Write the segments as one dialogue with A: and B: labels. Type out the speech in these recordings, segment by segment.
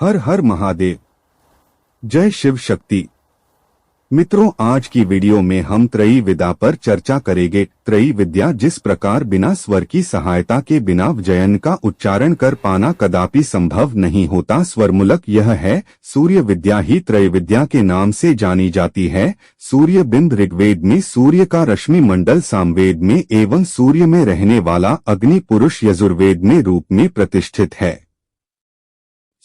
A: हर हर महादेव। जय शिव शक्ति। मित्रों, आज की वीडियो में हम त्रयी विद्या पर चर्चा करेंगे। त्रयी विद्या जिस प्रकार बिना स्वर की सहायता के बिना व्यंजन का उच्चारण कर पाना कदापि संभव नहीं होता, स्वरमूलक यह है। सूर्य विद्या ही त्रय विद्या के नाम से जानी जाती है। सूर्य बिंब ऋग्वेद में सूर्य का रश्मि मंडल सामवेद में एवं सूर्य में रहने वाला अग्नि पुरुष यजुर्वेद में रूप में प्रतिष्ठित है।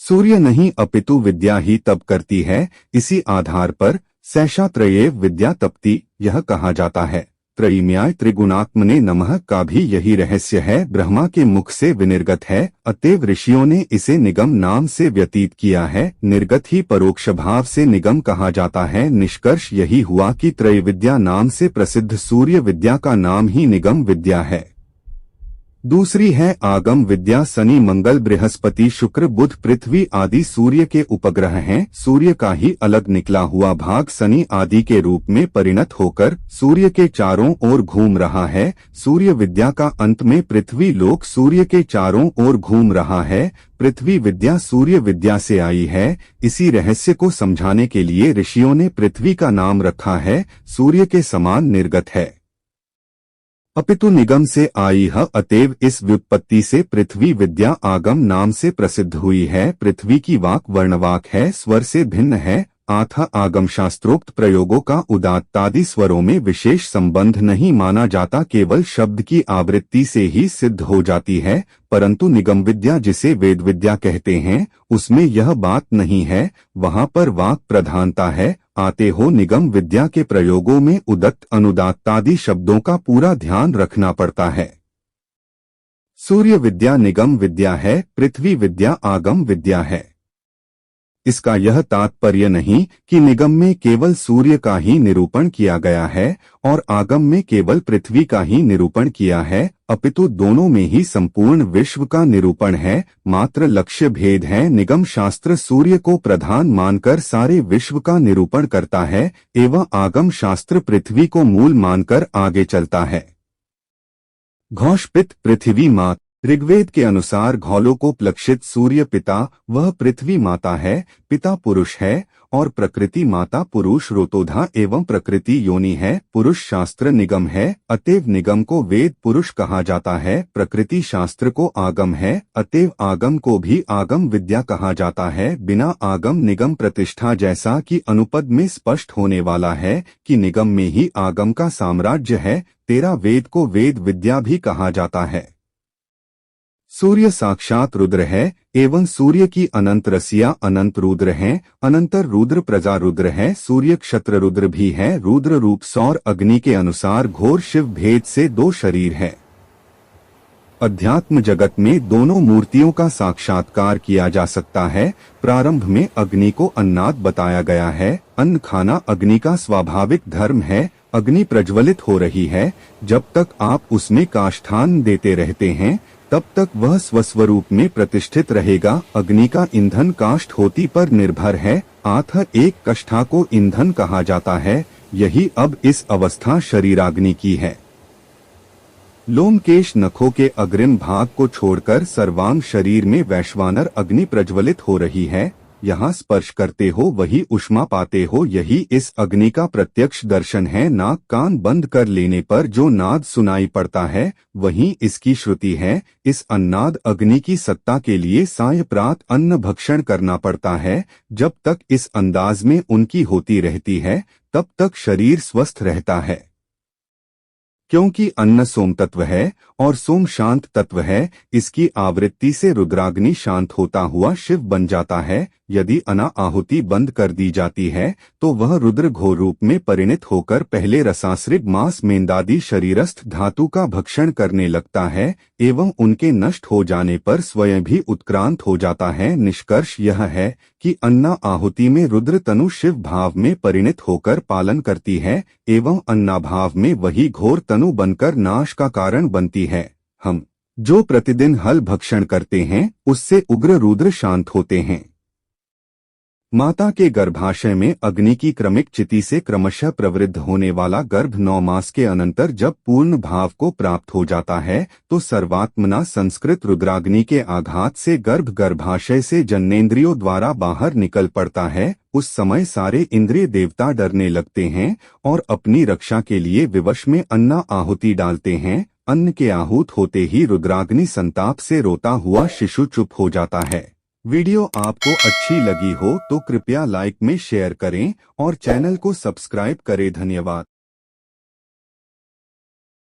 A: सूर्य नहीं अपितु विद्या ही तप करती है। इसी आधार पर सैषा त्रयेव विद्या तपति यह कहा जाता है। त्रयीम्याय त्रिगुणात्मने नमः का भी यही रहस्य है, ब्रह्मा के मुख से विनिर्गत है, अतएव ऋषियों ने इसे निगम नाम से व्यतीत किया है। निर्गत ही परोक्ष भाव से निगम कहा जाता है। निष्कर्ष यही हुआ कि त्रय विद्या नाम से प्रसिद्ध सूर्य विद्या का नाम ही निगम विद्या है। दूसरी है आगम विद्या। शनि मंगल बृहस्पति शुक्र बुध पृथ्वी आदि सूर्य के उपग्रह हैं। सूर्य का ही अलग निकला हुआ भाग शनि आदि के रूप में परिणत होकर सूर्य के चारों ओर घूम रहा है। सूर्य विद्या का अंत में पृथ्वी लोक सूर्य के चारों ओर घूम रहा है। पृथ्वी विद्या सूर्य विद्या से आई है। इसी रहस्य को समझाने के लिए ऋषियों ने पृथ्वी का नाम रखा है। सूर्य के समान निर्गत है, अपितु निगम से आई है, अतएव इस व्युत्पत्ति से पृथ्वी विद्या आगम नाम से प्रसिद्ध हुई है। पृथ्वी की वाक वर्णवाक है, स्वर से भिन्न है। अतः आगम शास्त्रोक्त प्रयोगों का उदात्तादि स्वरों में विशेष संबंध नहीं माना जाता, केवल शब्द की आवृत्ति से ही सिद्ध हो जाती है। परंतु निगम विद्या जिसे वेद विद्या कहते हैं उसमें यह बात नहीं है, वहाँ पर वाक प्रधानता है। आते हो निगम विद्या के प्रयोगों में उदत्त अनुदात्तादि शब्दों का पूरा ध्यान रखना पड़ता है। सूर्य विद्या निगम विद्या है, पृथ्वी विद्या आगम विद्या है। इसका यह तात्पर्य नहीं कि निगम में केवल सूर्य का ही निरूपण किया गया है और आगम में केवल पृथ्वी का ही निरूपण किया है, अपितु दोनों में ही संपूर्ण विश्व का निरूपण है। मात्र लक्ष्य भेद है। निगम शास्त्र सूर्य को प्रधान मानकर सारे विश्व का निरूपण करता है एवं आगम शास्त्र पृथ्वी को मूल मानकर आगे चलता है। घोषपित पृथ्वी मात। ऋग्वेद के अनुसार घोलोकोपलक्षित सूर्य पिता वह पृथ्वी माता है। पिता पुरुष है और प्रकृति माता पुरुष रोतोधा एवं प्रकृति योनि है। पुरुष शास्त्र निगम है, अतएव निगम को वेद पुरुष कहा जाता है। प्रकृति शास्त्र को आगम है, अतएव आगम को भी आगम विद्या कहा जाता है। बिना आगम निगम प्रतिष्ठा जैसा कि अनुपद में स्पष्ट होने वाला है कि निगम में ही आगम का साम्राज्य है। तेरा वेद को वेद विद्या भी कहा जाता है। सूर्य साक्षात रुद्र है एवं सूर्य की अनंत रसिया अनंत रुद्र हैं। अनंतर रुद्र प्रजा रुद्र है। सूर्य क्षत्र रुद्र भी है। रुद्र रूप सौर अग्नि के अनुसार घोर शिव भेद से दो शरीर है। अध्यात्म जगत में दोनों मूर्तियों का साक्षात्कार किया जा सकता है। प्रारंभ में अग्नि को अन्नाद बताया गया है। अन्न खाना अग्नि का स्वाभाविक धर्म है। अग्नि प्रज्वलित हो रही है, जब तक आप उसमें काष्ठान देते रहते हैं तब तक वह स्वस्वरूप में प्रतिष्ठित रहेगा। अग्नि का ईंधन काष्ठ होती पर निर्भर है, अतः एक कष्ठा को ईंधन कहा जाता है। यही अब इस अवस्था शरीराग्नि की है। लोमकेश नखों के अग्रिम भाग को छोड़कर सर्वांग शरीर में वैश्वानर अग्नि प्रज्वलित हो रही है। यहाँ स्पर्श करते हो वही उष्मा पाते हो, यही इस अग्नि का प्रत्यक्ष दर्शन है। नाक कान बंद कर लेने पर जो नाद सुनाई पड़ता है वही इसकी श्रुति है। इस अन्नाद अग्नि की सत्ता के लिए साय प्रात अन्न भक्षण करना पड़ता है। जब तक इस अंदाज में उनकी होती रहती है तब तक शरीर स्वस्थ रहता है। क्योंकि अन्न सोम तत्व है और सोम शांत तत्व है, इसकी आवृत्ति से रुद्राग्नि शांत होता हुआ शिव बन जाता है। यदि अना आहुति बंद कर दी जाती है तो वह रुद्र घोर रूप में परिणत होकर पहले रसाश्रित मांस मेंदादि शरीरस्थ धातु का भक्षण करने लगता है एवं उनके नष्ट हो जाने पर स्वयं भी उत्क्रांत हो जाता है। निष्कर्ष यह है कि अन्ना आहुति में रुद्र तनु शिव भाव में परिणत होकर पालन करती है एवं अन्ना भाव में वही घोर तनु बनकर नाश का कारण बनती है। हम जो प्रतिदिन हल भक्षण करते हैं उससे उग्र रुद्र शांत होते हैं। माता के गर्भाशय में अग्नि की क्रमिक चिति से क्रमशः प्रवृद्ध होने वाला गर्भ 9 मास के अनंतर जब पूर्ण भाव को प्राप्त हो जाता है तो सर्वात्मना संस्कृत रुद्राग्नि के आघात से गर्भ गर्भाशय से जननेंद्रियों द्वारा बाहर निकल पड़ता है। उस समय सारे इंद्रिय देवता डरने लगते हैं और अपनी रक्षा के लिए विवश में अन्ना आहुति डालते हैं। अन्न के आहूत होते ही रुद्राग्नि संताप से रोता हुआ शिशु चुप हो जाता है। वीडियो आपको अच्छी लगी हो तो कृपया लाइक में शेयर करें और चैनल को सब्सक्राइब करें। धन्यवाद।